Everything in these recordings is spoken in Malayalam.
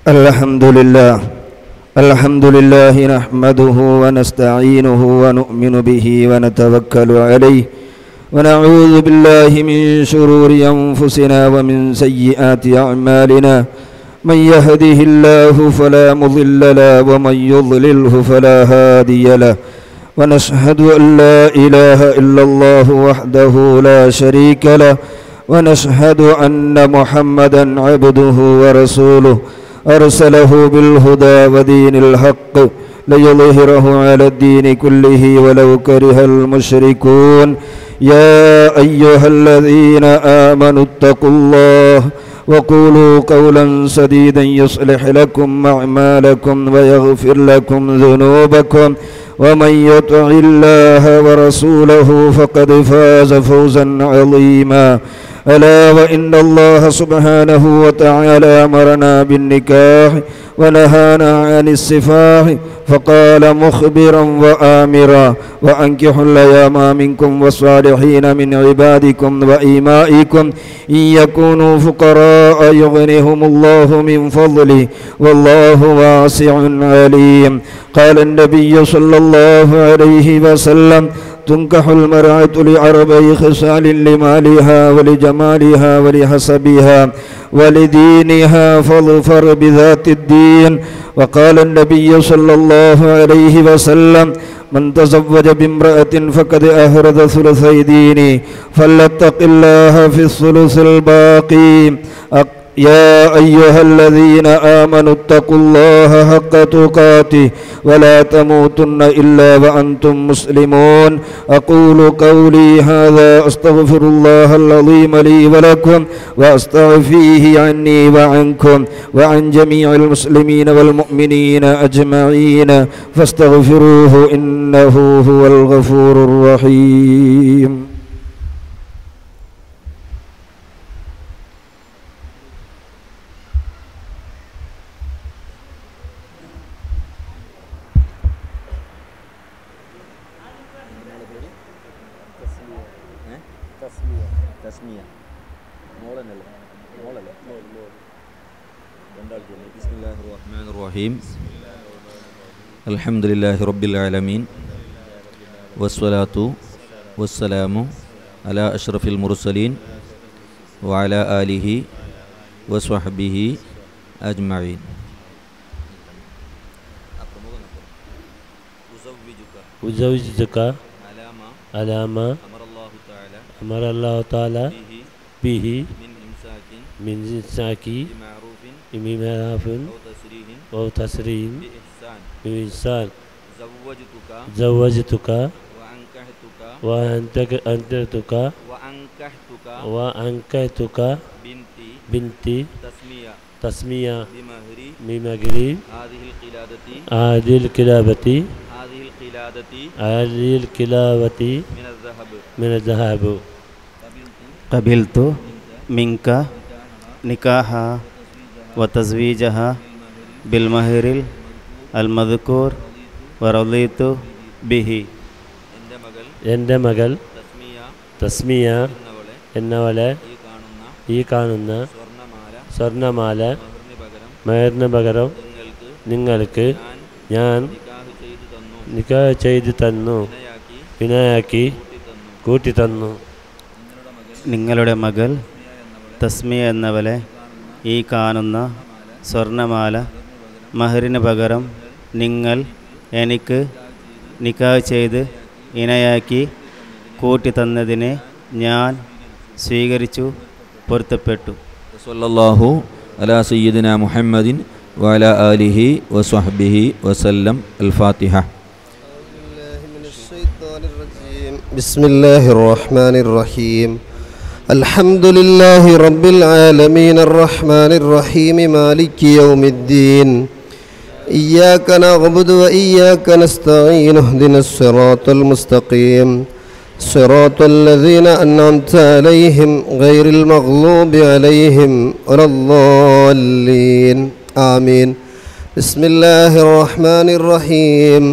الحمد لله نحمده ونستعينه ونؤمن به ونتوكل عليه ونعوذ بالله من شرور أنفسنا ومن سيئات أعمالنا من يهده الله فلا مضل له ومن يضلله فلا هادي له ونشهد أن لا إله إلا الله وحده لا شريك له ونشهد أن محمدا عبده ورسوله أرسله بالهدى ودين الحق ليظهره على الدين كله ولو كره المشركون يا أيها الذين آمنوا اتقوا الله وقولوا قولا سديدا يصلح لكم أعمالكم ويغفر لكم ذنوبكم ومن يطع الله ورسوله فقد فاز فوزا عظيما ألا وإن الله سبحانه وتعالى أمرنا بالنكاح ونهانا عن السفاح فقال مخبرا وآمرا وأنكحوا الأيام منكم والصالحين من عبادكم وإمائكم إن يكونوا فقراء يغنهم الله من فضله والله واسع عليم قال النبي صلى الله عليه وسلم تنكح المرأة لأربع خصال لمالها ولجمالها ولحسبها ولدينها فاظفر بذات الدين وقال النبي صلى الله عليه وسلم من تزوج بامرأة فقد أهرد ثلثي دينه فليتق الله في الثلث الباقي يا أيها الذين آمنوا اتقوا الله حق تقاته ولا تموتن إلا وأنتم مسلمون أقول قولي هذا أستغفر الله العظيم لي ولكم وأستغفره عني وعنكم وعن جميع المسلمين والمؤمنين أجمعين فاستغفروه إنه هو الغفور الرحيم അൽഹംദുലില്ലാഹി റബ്ബിൽ ആലമീൻ വസ്സലാത്തു വസ്സലാമു അലാ അഷ്റഫിൽ മുർസലീൻ വഅലാ ആലിഹി വസ്വഹ്ബിഹി അജ്മഈൻ. ഉസവ്വിജുക അലാമ അമറല്ലാഹു തആല ബിഹി മിൻ ഇംസാക്കി ബിമഅറൂഫിൻ ഔ തസ്രീഹിൻ بإحسان زوجتك وأنكحتك بنتي تسمية بمهري هذه القلادة من الذهب قبلت منك نكاحها وتزويجها بالمهر المذكور ورضيت به. എൻ്റെ മകൾ തസ്മിയ എന്നവളെ ഈ കാണുന്ന സ്വർണ്ണമാല മഹറിന് പകരം നിങ്ങൾക്ക് ഞാൻ നിക്കാഹ് ചെയ്തു തന്നു, ഇണയാക്കി കൂട്ടിത്തന്നു. നിങ്ങളുടെ മകൾ തസ്മിയ എന്നവളെ ഈ കാണുന്ന സ്വർണ്ണമാല മഹറിന് പകരം നിങ്ങൾ എനിക്ക് നിക്കാഹ് ചെയ്ത് ഇണയാക്കി കൂട്ടിത്തന്നതിനെ ഞാൻ സ്വീകരിച്ചു, പൊരുത്തപ്പെട്ടു. സല്ലല്ലാഹു അലാ സയ്യിദിനാ മുഹമ്മദിൻ വഅലാ ആലിഹി വസ്വഹ്ബിഹി വസല്ലം. അൽ-ഫാത്തിഹ. ബിസ്മില്ലാഹിർ റഹ്മാനിർ റഹീം. അൽഹംദുലില്ലാഹി റബ്ബിൽ ആലമീൻ അർറഹ്മാനിർ റഹീം മാലികി യൗമിദ്ദീൻ. إياك نعبد وإياك نستعين اهدنا الصراط المستقيم صراط الذين أنعمت عليهم غير المغضوب عليهم ولا الضالين آمين. بسم الله الرحمن الرحيم.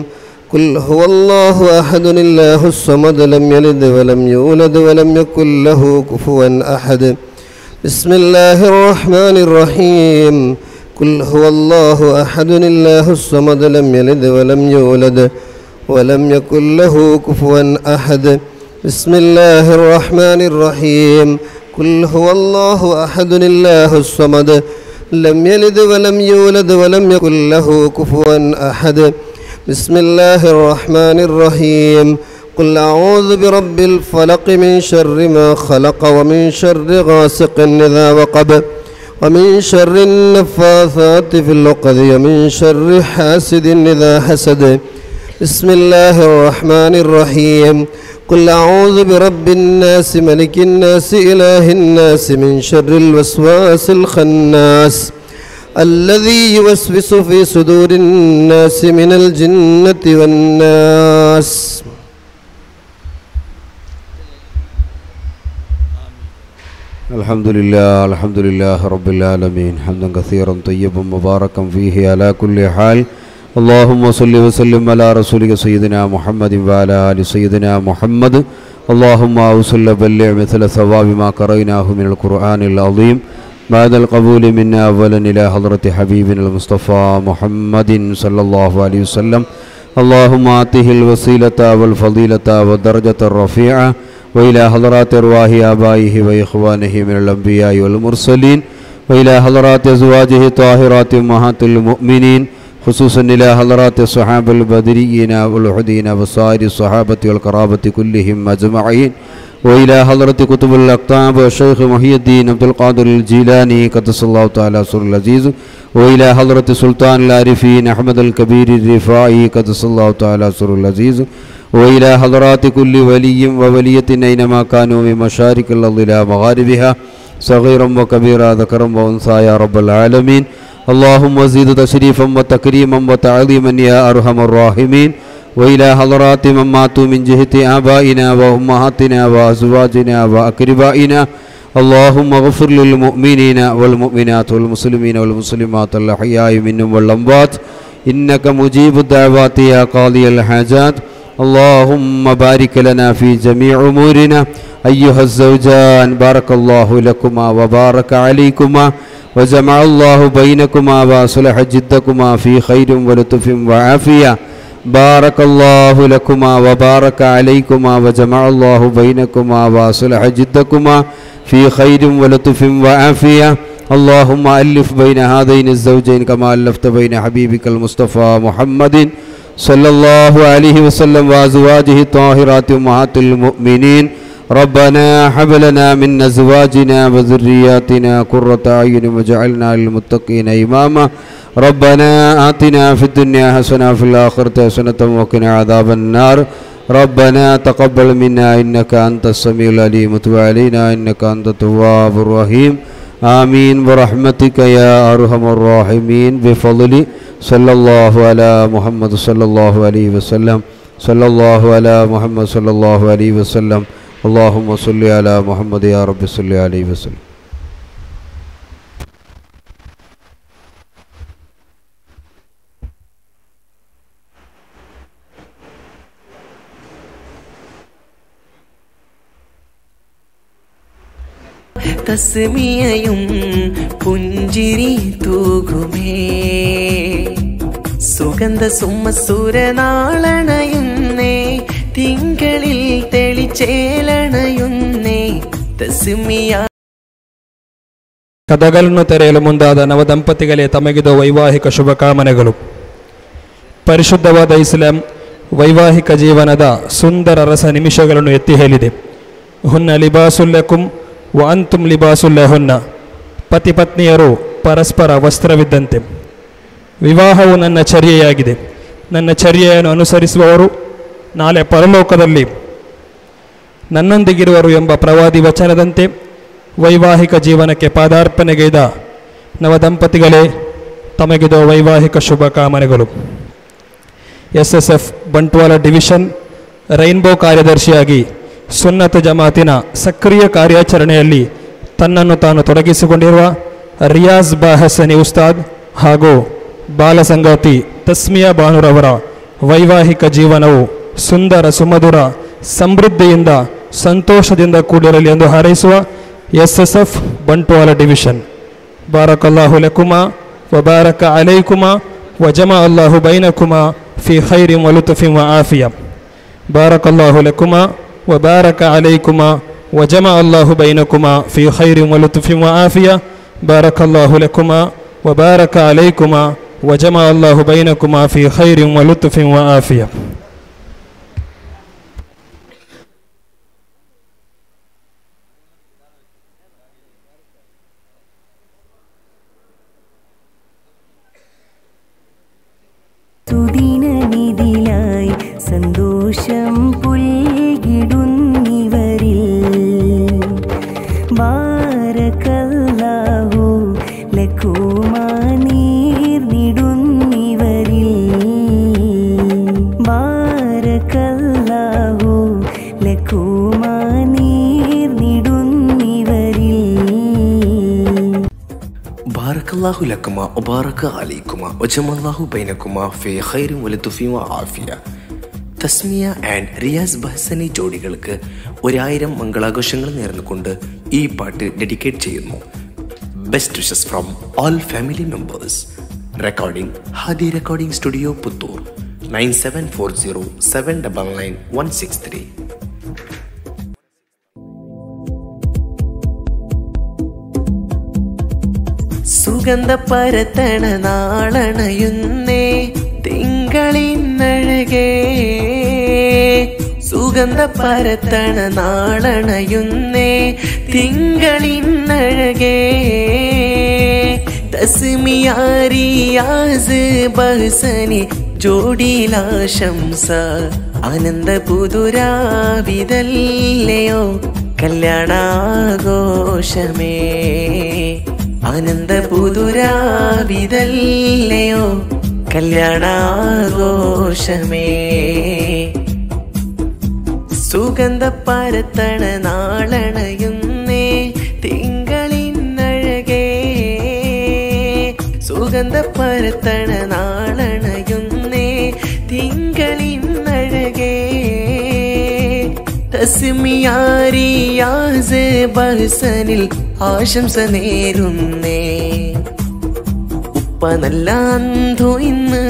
قل هو الله أحد الله الصمد لم يلد ولم يولد ولم يكن له كفوا أحد. بسم الله الرحمن الرحيم. قل هو الله أحد الله الصمد لم يلد ولم يولد ولم يكن له كفوا أحد بسم الله الرحمن الرحيم قل هو الله أحد الله الصمد لم يلد ولم يولد ولم يكن له كفوا أحد بسم الله الرحمن الرحيم قل أعوذ برب الفلق من شر ما خلق ومن شر غاسق إذا وقب ومن شر النفاثات في العقد ومن شر حاسد إذا حسد بسم الله الرحمن الرحيم قل أعوذ برب الناس ملك الناس إله الناس من شر الوسواس الخناس الذي يوسوس في صدور الناس من الجنة والناس. الحمد لله رب العالمين حمدا كثيرا طيبا مباركا فيه على كل حال. اللهم صل وسلم على رسولك سيدنا محمد وعلى آل سيدنا محمد. اللهم أوصل بلغ مثل ثواب ما قرأناه من القرآن العظيم بعد القبول منا أولا إلى حضرة حبيبنا المصطفى محمد صلى الله عليه وسلم. اللهم آته الوسيلة والفضيلة والدرجة الرفيعة وإلى حضرات أرواح آبائه وإخوانه من الأنبياء والمرسلين وإلى حضرات أزواجه طاهرات أمهات المؤمنين خصوصا إلى حضرات الصحابة البدريين والأحدين وسائر الصحابة والقرابة كلهم أجمعين وإلى حضرة كتب الأقطاب والشيخ محي الدين عبد القادر الجيلاني قدس الله تعالى سر العزيز وإلى حضرة سلطان العارفين أحمد الكبير الرفاعي قدس الله تعالى سر العزيز وإلى حضرات كل ولي وولية أينما كانوا من مشارق الأرض إلى مغاربها صغيرا وكبيرا ذكرا وأنثى يا رب العالمين. اللهم زد تشريفا وتكريما وتعظيما يا أرحم الراحمين. وإلى حضرات من ماتوا من جهة آبائنا وأمهاتنا وأزواجنا وأقربائنا اللهم اغفر للمؤمنين والمؤمنات والمسلمين والمسلمات الأحياء منهم والأموات إنك مجيب الدعوات يا قاضي الحاجات. اللهم بارك لنا في جميع أمورنا أيها الزوجان بارك الله لكما وبارك عليكما وجمع الله بينكما وأصلح جدكما في خير ولطف وعافية. بارك الله لكما وبارك عليكما وجمع الله بينكما وأصلح جدكما في خير ولطف وعافية. اللهم ألف بين هذين الزوجين كما ألفت بين حبيبك المصطفى محمد صلى الله عليه وسلم وأزواجه الطاهرات أمهات المؤمنين. ربنا هب لنا من أزواجنا وذرياتنا قرة أعين واجعلنا للمتقين إماما. ربنا آتنا في الدنيا حسنة وفي الآخرة حسنة وقنا عذاب النار. ربنا تقبل منا إنك أنت السميع العليم وتب علينا إنك أنت التواب الرحيم. آمين برحمتك يا أرحم الراحمين بفضل صلى الله على محمد صلى الله عليه وسلم صلى الله على محمد صلى الله عليه وسلم. اللهم صل على محمد يا رب صل عليه وسلم. തസ്മിയയും പുഞ്ചിരി തൂകുമേ സുഗന്ധ സുമസുരനാളണയുന്നേ തിങ്കളിൽ തെളിച്ചേലണയുന്നേ തസ്മിയ. ಕಥೆಗಳನ್ನು ತೆರೆಯಲು ಮುಂದಾದ ನವದಂಪತಿಗಳೇ ತಮಗಿದ ವೈವಾಹಿಕ ಶುಭಕಾಮನೆಗಳು. ಪರಿಶುದ್ಧವಾದ ಇಸ್ಲಾಂ ವೈವಾಹಿಕ ಜೀವನದ ಸುಂದರ ರಸ ನಿಮಿಷಗಳನ್ನು ಎತ್ತಿ ಹೇಳಿದೆ. ಹುನ್ನ ಲಿಬಾಸುಲ್ಲಕುಂ ವ ಅಂತುಂ ಲಿಬಾಸುಲ್ಲಹುನ್ನ. ಪತಿ ಪತ್ನಿಯರು ಪರಸ್ಪರ ವಸ್ತ್ರವಿದ್ದಂತೆ. ವಿವಾಹವು ನನ್ನ ಚರ್ಯೆಯಾಗಿದೆ. ನನ್ನ ಚರ್ಯೆಯನ್ನು ಅನುಸರಿಸುವವರು ನಾಳೆ ಪರಲೋಕದಲ್ಲಿ ನನ್ನೊಂದಿಗಿರುವರು ಎಂಬ ಪ್ರವಾದಿ ವಚನದಂತೆ ವೈವಾಹಿಕ ಜೀವನಕ್ಕೆ ಪಾದಾರ್ಪಣೆಗೈದ ನವದಂಪತಿಗಳೇ ತಮಗಿದ ವೈವಾಹಿಕ ಶುಭಕಾಮನೆಗಳು. SSF ಬಂಟ್ವಾಳ ಡಿವಿಷನ್ ರೈನ್ಬೋ ಕಾರ್ಯದರ್ಶಿಯಾಗಿ ಸುನ್ನತ ಜಮಾತಿನ ಸಕ್ರಿಯ ಕಾರ್ಯಾಚರಣೆಯಲ್ಲಿ ತನ್ನನ್ನು ತಾನು ತೊಡಗಿಸಿಕೊಂಡಿರುವ ರಿಯಾಜ್ ಬಾಹಸನಿ ಉಸ್ತಾದ್ ಹಾಗೂ ಬಾಲಸಂಗಾತಿ ತಸ್ಮಿಯಾ ಬಾನುರವರ ವೈವಾಹಿಕ ಜೀವನವು ಸುಂದರ ಸುಮಧುರ ಸಮೃದ್ಧಿಯಿಂದ ಸಂತೋಷದಿಂದ ಕೂಡಿರಲಿ ಎಂದು ಹಾರೈಸುವ SSF ಬಂಟ್ವಾಳ ಡಿವಿಷನ್. ಬಾರಕಲ್ಲಾಹು ಲಕುಮಾ وبارك عليكما وجمع الله بينكما في خير ولطف وعافية. بارك الله لكما وبارك عليكما وجمع الله بينكما في خير ولطف وعافية. بارك الله لكما وبارك عليكما وجمع الله بينكما في خير ولطف وعافية. സുദിനനിധിലായി സന്തോഷം പുൽകിടുന്നിവരിൽ ബാരക്കല്ലാഹു ലക്കുമാ നീർന്നിടുന്നിവരിൽ ബാരക്കല്ലാഹു ലക്കുമാ നീർന്നിടുന്നിവരിൽ ബാറക്കല്ലാഹു ലക്കുമാ വബാറക അലൈക്കുമാ വജമല്ലാഹു ബൈനക്കുമാ ഫീ ഖൈറിൻ വലതുഫി വആഫിയ. തസ്മിയ ആൻഡ് റിയാസ് ബഹ്സനി ജോഡികൾക്ക് 1000 മംഗളാഘോഷങ്ങൾ നേർന്നുകൊണ്ട് ഈ പാട്ട് ഡെഡിക്കേറ്റ് ചെയ്യുന്നു. Best wishes from all family members. Recording Hadi recording studio Puthur 9740799163. സുഗന്ധ പരത്തണ നാളണയുന്നേ തിങ്കളിന്നഴകേ, സുഗന്ധ പരത്തണ നാളണയുന്നേ തിങ്കളിന്നഴകേ. തസ്മിയാരിയാസ് ബഹ്സനി ജോഡിയിലാശംസ ആനന്ദ പുതുരാവിതല്ലയോ കല്യാണാഘോഷമേ. ആനന്ദ പുതുരാവിതല്ലയോ കല്യാണാഘോഷമേ. സുഗന്ധ പരത്തണ നാളണയുന്നേ തിങ്കളിന്നഴകേ, സുഗന്ധ പരത്തണ നാളണയുന്നേ തിങ്കളിന്നഴകേ. തസ്മിയാരിയാസ് ബഹ്സനിൽ ആശംസ നേരുന്നേ. ഉപ്പ നല്ല അന്ധു ഇന്ന്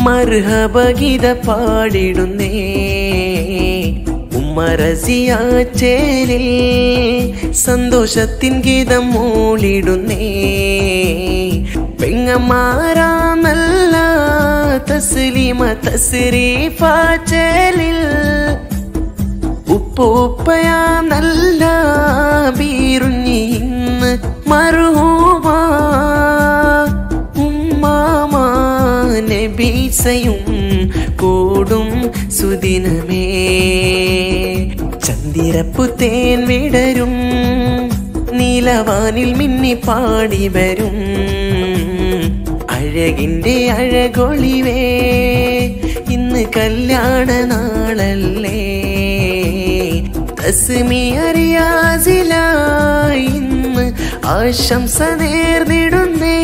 മർഹബഗീത പാടിടുന്നേ. ഉമ്മ റസിയ ചേലിൽ സന്തോഷത്തിൻ ഗീതം മൂളിടുന്നേ. പെങ്ങമാരാ നല്ല തസ്ലീമ തസ്രീഫ ചേലിൽ ഉപ്പൂപ്പയാ നല്ല ബീറുഞ്ഞി ഇന്ന് മർഹൂമാ. ഉമ്മാമാ നബീസയും കൂടും സുദിനമേ. ചന്ദിരപ്പു തേൻ വിടരും നീലവാനിൽ മിന്നി പാടി വരും. അഴകിൻ്റെ അഴകൊളിവേ ഇന്ന് കല്യാണ നാളല്ലേ. തസ്മിയറിയാസിലായി ഇന്ന് ആശംസ നേർന്നിടുന്നേ.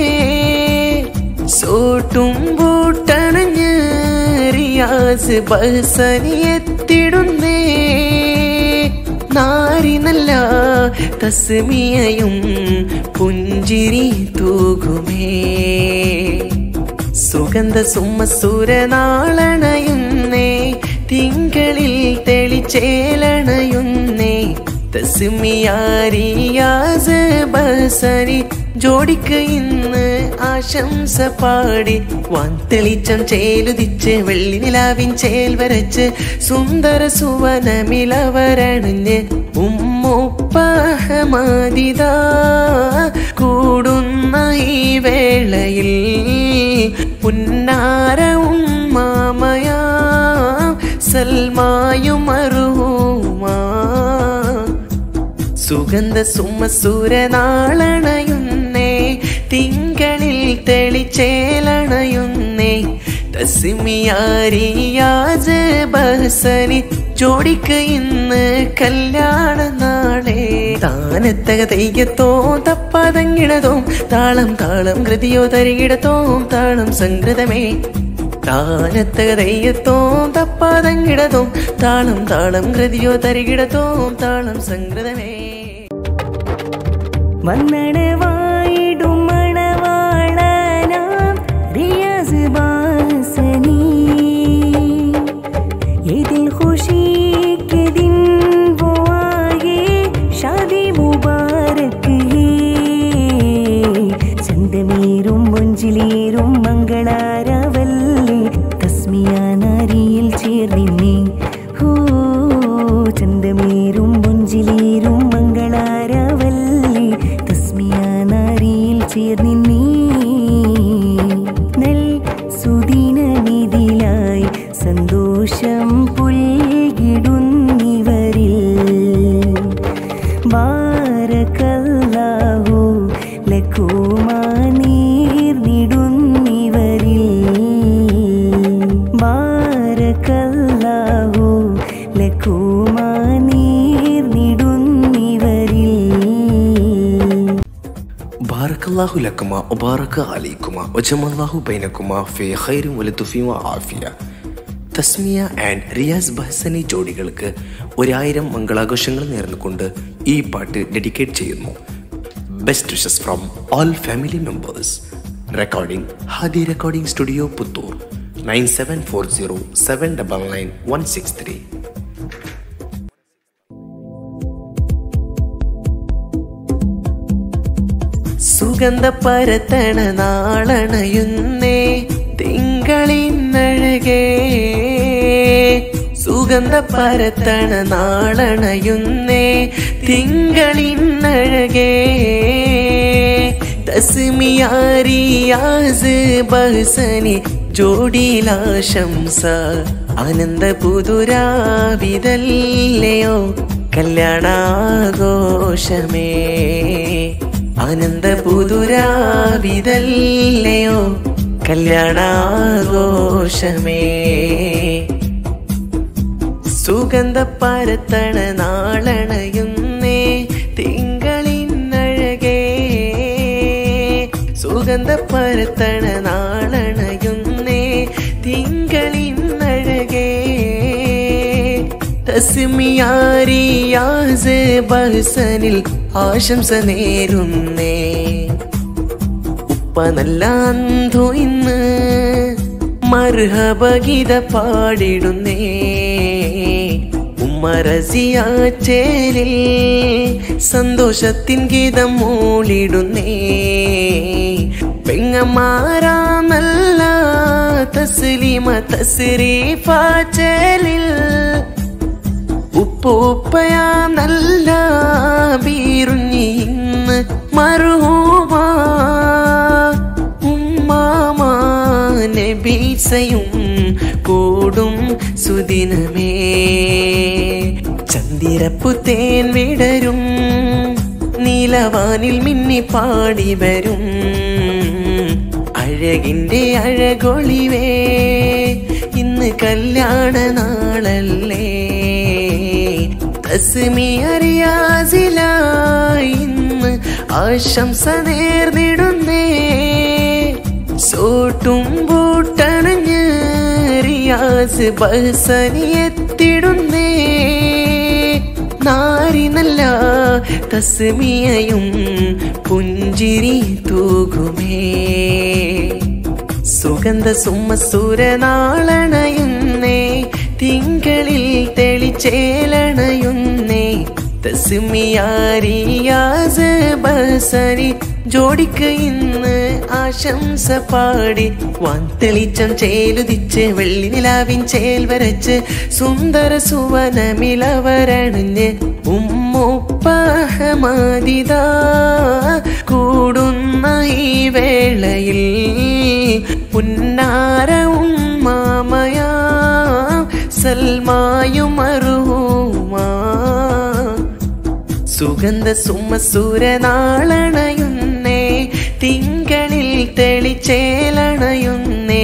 സോട്ടും ബൂട്ടണഞ്ഞ് റിയാസ് ബഹ്സനി എത്തിടുന്നേ. നാരി നല്ല തസ്മിയയും പുഞ്ചിരി തൂകുമേ. സുഗന്ധ സുമസുര നാളണയുന്നേ തിങ്കളിൽ തെളിച്ചേലണയുന്നേ. തസ്മിയാരിയാസ് ബഹ്സനി ജോഡിക്ക് ഇന്ന് ആശംസ പാടി. വാൻതെളിച്ചം ചേലുദിച്ച് വെള്ളി നിലാവിൻ ചേൽ വരച്ച് സുന്ദര സുവനമിലവരണിഞ്ഞ് ഉമ്മുപ്പഹമദിത കൂടുന്ന ഈ വേളയിൽ പുന്നാര ഉമ്മാമയാ സൽമായും അറുമാ. സുഗന്ധ സുമസുര നാളണയുന്നേ തിങ്കളിൽ തെളിച്ചേലണയുന്നേ. തസ്മിയാരിയാസ് ബഹ്സനി ജോഡിക്ക് ഇന്ന് കല്യാണ നാളെ. താനത്തക തെയ്യത്തോ തപ്പാതങ്ങിടതോം താളം താളം കൃതിയോ തരികിടത്തോം താളം സംകൃതമേ. താനത്തക തെയ്യത്തോം തപ്പാതങ്ങിടതോം താളം താളം കൃതിയോ തരികിടത്തോം താളം സംകൃതമേ. വന്നടവായിടും മണവാള ചേർന്നിന്നേ നൽ സുദിനമിതിലായി സന്തോഷം പുൽകിടുന്നിവരിൽ ബാരക്കല്ലാഹു ലക്കുമാ നീർന്നിടുന്നിവരിൽ ബാരക്കല്ലാഹു ലക്കുമാ നീർന്നിടുന്നിവരിൽ ബാറക്കല്ലാഹു ലക്കുമാ വബാറക അലൈക്കുമാ വജമല്ലാഹു ബൈനക്കുമാ ഫീ ഖൈറിൻ വലതുഫി വആഫിയ. തസ്മിയ ആൻഡ് റിയാസ് ബഹ്സനി ജോഡികൾക്ക് 1000 മംഗളാഘോഷങ്ങൾ നേർന്നുകൊണ്ട് ഈ പാട്ട് ഡെഡിക്കേറ്റ് ചെയ്യുന്നു. Best wishes from all family members. Recording Hadi recording studio Puthur 9740799163. സുഗന്ധ പരത്തണ നാളണയുന്നേ തിങ്കളിന്നഴകേ സുഗന്ധ പരത്തണ നാളണയുന്നേ തിങ്കളിന്നഴകേ തസ്മിയാരിയാസ് ബഹ്സനി ജോഡിയിലാശംസ ആനന്ദ പുതുരാവിതല്ലയോ കല്യാണാഘോഷമേ ആനന്ദ പുതുരാവിതല്ലയോ കല്യാണാഘോഷമേ സുഗന്ധ പരത്തണ നാളണയുന്നേ തിങ്കളിന്നഴകേ സുഗന്ധ പരത്തണ നാളണയുന്നേ തിങ്കളിന്നഴകേ തസ്മിയാരിയാസ് ബഹ്സനിൽ ആശംസ നേരുന്നേ ഉപ്പ നല്ലാന്തോ ഇന്ന് മർഹബഗീത പാടിടുന്നേ ഉമ്മ റസിയ ചേരിൽ സന്തോഷത്തിൻ ഗീതം മൂളിടുന്നേ പെങ്ങമാരാ നല്ല തസ്ലീമ തസ്രീഫ ചേലിൽ ഉപ്പൂപ്പയാ നല്ല ബീറുഞ്ഞി ഇന്ന് മർഹൂമാ ഉമ്മാമാ നബീസയും കൂടും സുദിനമേ ചന്ദിരപ്പു തേൻ വിടരും നീലവാനിൽ മിന്നി പാടി വരും അഴകിൻ്റെ അഴകൊളിവേ ഇന്ന് കല്യാണ നാളല്ലേ തസ്മിയ റിയാസിലായി ഇന്ന് ആശംസ നേർന്നിടുന്നേ സോട്ടും ബൂട്ടണഞ്ഞ് റിയാസ് ബഹ്സനി എത്തിടുന്നേ നാരി നല്ല തസ്മിയയും പുഞ്ചിരി തൂകുമേ സുഗന്ധ സുമസുര നാളണയുന്നേ തിങ്കളിൽ തെളിച്ചേലണയുന്നേ തസ്മിയാരിയാസ് ബഹ്സനി ജോഡിക്ക് ഇന്ന് ആശംസ പാടി വാൻതെളിച്ചം ചേലുതിച്ച് വെള്ളി നിലാവിൻ ചേൽ വരച്ച് സുന്ദര സുവനമിലവരണിഞ്ഞ് ഉമ്മുപ്പഹമദിത കൂടുന്ന ഈ വേളയിൽ പുന്നാര ഉമ്മാമയാ സൽമായും അർഹൂമാ സുഗന്ധ സുമസുര നാളണയുന്നേ തിങ്കളിൽ തെളിച്ചേലണയുന്നേ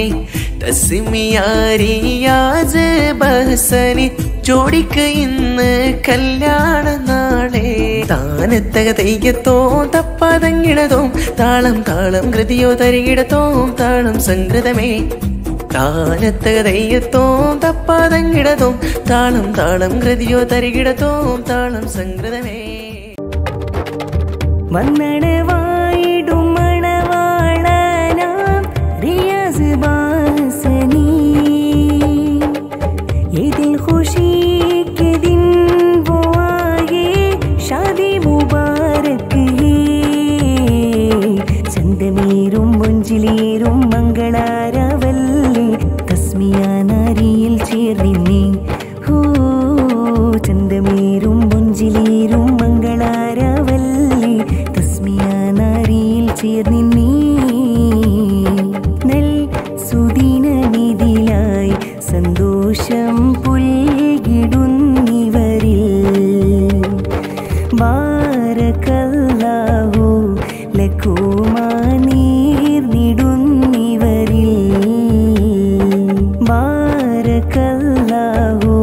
തസ്മിയാരിയാസ് ബഹ്സനി ജോഡിക്ക് ഇന്ന് കല്യാണ നാളെ താനത്തക തെയ്യത്തോ തപ്പാതങ്ങിടതോം താളം താളം കൃതിയോ തരികിടത്തോം താളം സംകൃതമേ താനത്തക തെയ്യത്തോം തപ്പാതങ്ങിടതോം താളം താളം കൃതിയോ തരികിടത്തോം താളം സംകൃതമേ വന്നടവായിടും മണവാളനാം റിയാസ് ബഹ്സനി ഇതിൽ ഖുശി के दिन वो आए शादी मुबारक है ചന്തമേറും മൊഞ്ചിലേറും മംഗളാരവല്ലി തസ്മിയ നാരിയിൽ ചേർന്നിന്നേ ഹോ ചന്തമേറും മൊഞ്ചിലേറും മംഗളാരവല്ലി തസ്മിയ ബാരകല്ലാഹു ലക്കുമാ നീർന്നിടുന്നിവരിൽ ബാരകല്ലാഹു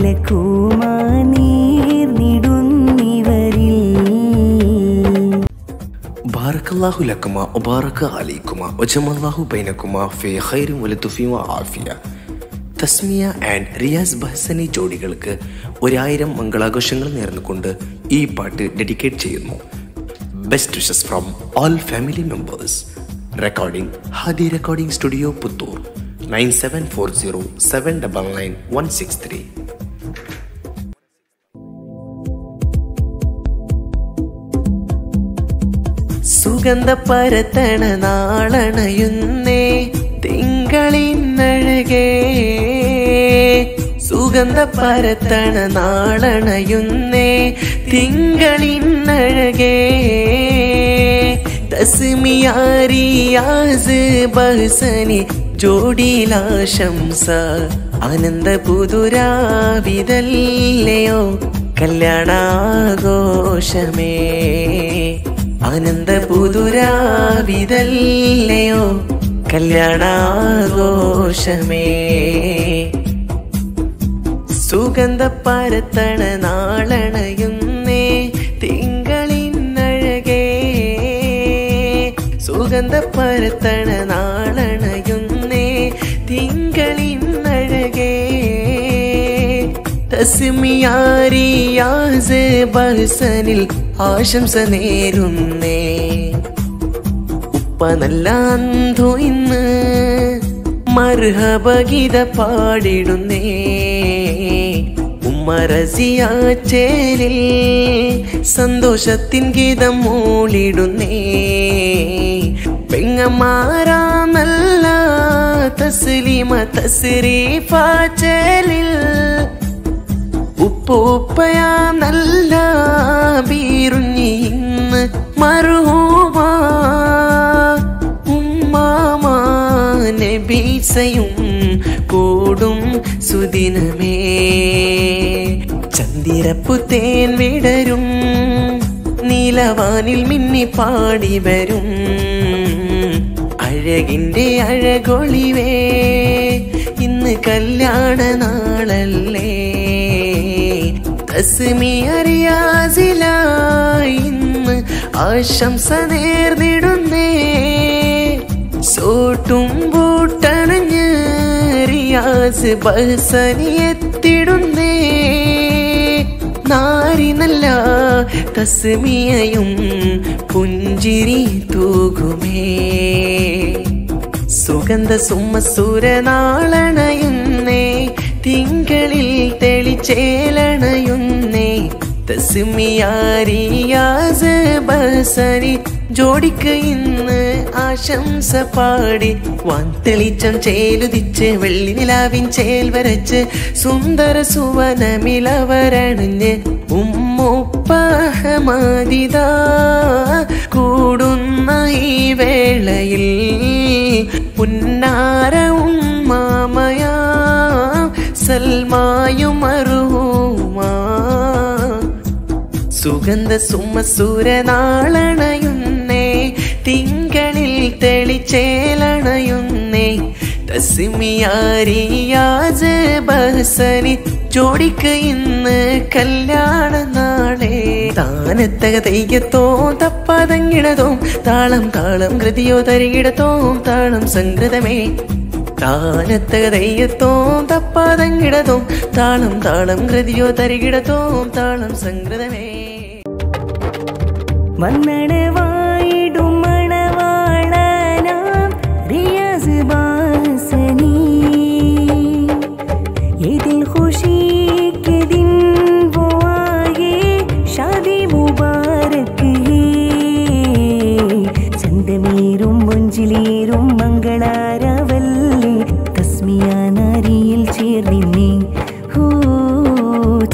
ലക്കുമാ നീർന്നിടുന്നിവരിൽ ബാറക്കല്ലാഹു ലക്കുമാ വബാറക അലൈക്കുമാ വജമല്ലാഹു ബൈനക്കുമാ ഫീ ഖൈറിൻ വലതുഫി വആഫിയ. തസ്മിയ ആൻഡ് റിയാസ് ബഹ്സനി ജോഡികൾക്ക് 1000 മംഗളാഘോഷങ്ങൾ നേർന്നുകൊണ്ട് ഈ പാട്ട് ഡെഡിക്കേറ്റ് ചെയ്യുന്നു. Best wishes from all family members. Recording Hadi recording studio Puthur 9740799163. സുഗന്ധ പരത്തണ നാളണയുന്നേ തിങ്കളിന്നഴകേ സുഗന്ധ പരത്തണ നാളണയുന്നേ തിങ്കളിന്നഴകേ തസ്മിയാരിയാസ് ബഹ്സനി ജോഡിയിലാശംസ ആനന്ദ പുതുരാവിതല്ലയോ കല്യാണാഘോഷമേ ആനന്ദ പുതുരാവിതല്ലയോ കല്യാണാഘോഷമേ സുഗന്ധ പരത്തണ നാളണയുന്നേ തിങ്കളിന്നഴകേ സുഗന്ധ പരത്തണ നാളണയുന്നേ തിങ്കളിന്നഴകേ തസ്മിയാരിയാസ് ബഹ്സനിൽ ആശംസ നേരുന്നേ ഉപ്പ നല്ല അന്ധു ഇന്ന് മർഹബഗീത പാടിടുന്നേ ഉമ്മ റസിയ ചേരിൽ സന്തോഷത്തിൻ ഗീതം മൂളിടുന്നേ പെങ്ങമാരാ നല്ല തസ്ലീമ തസ്രീഫ ചേലിൽ ഉപ്പൂപ്പയാ നല്ല ബീറുഞ്ഞി ഇന്ന് മർഹൂമാ ഉമ്മാമാ നബീസയും കൂടും സുദിനമേ ചന്ദിരപ്പു തേൻ വിടരും നീലവാനിൽ മിന്നി പാടി വരും അഴകിൻ്റെ അഴകൊളിവേ ഇന്ന് കല്യാണ നാളല്ലേ തസ്മിയ റിയാസിലായി ഇന്ന് ആശംസ നേർന്നിടുന്നേ സോട്ടും ബൂട്ടണഞ്ഞ് റിയാസ് ബഹ്സനി എത്തിടുന്നേ നാരി നല്ല തസ്മിയയും പുഞ്ചിരി തൂകുമേ സുഗന്ധ സുമസുര നാളണയുന്നേ തിങ്കളിൽ തെളിച്ചേലണയുന്നേ തസ്മിയാരിയാസ് ബഹ്സനി ജോഡിക്ക് ഇന്ന് ആശംസ പാടി വാൻതെളിച്ചം ചേലുതിച്ച് വെള്ളി നിലാവിൻ ചേൽ വരച്ച് സുന്ദര സുവനമിളവരണിഞ്ഞ് ഉമ്മുപ്പഹമദിത കൂടുന്ന ഈ വേളയിൽ പുന്നാര ഉമ്മാമയാ സൽമായും അറുമാ സുഗന്ധ സുമസുര നാളണയുന്നേ തിങ്കളിൽ തെളിച്ചേലണയുന്നേ തസ്മിയാരിയാസ് ബഹ്സനി ജോഡിക്ക് ഇന്ന് കല്യാണ നാളെ താനത്തക തെയ്യത്തോ തപ്പാതങ്ങിടതോ താളം താളം കൃതിയോ തരികിടത്തോ താളം സംകൃതമേ താനത്തക തെയ്യത്തോ തപ്പാതങ്ങിടതോ താളം താളം കൃതിയോ തരികിടത്തോ താളം സംകൃതമേ വന്നടവായിടും മണവാളനാം റിയാസ് ബഹ്സനി ഇതിൽ ഖുശി के दिन वो आए शादी मुबारक है ചന്തമേറും മൊഞ്ചിലേറും മംഗളാരവല്ലി തസ്മിയ നാരിയിൽ ചേർന്നിന്നേ ഹോ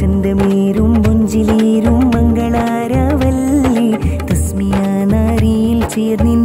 ചന്തമേറും മൊഞ്ചിലേറും മംഗളാരവല്ലി തസ്മിയ നാരിയിൽ ചേർന്നിന്നേ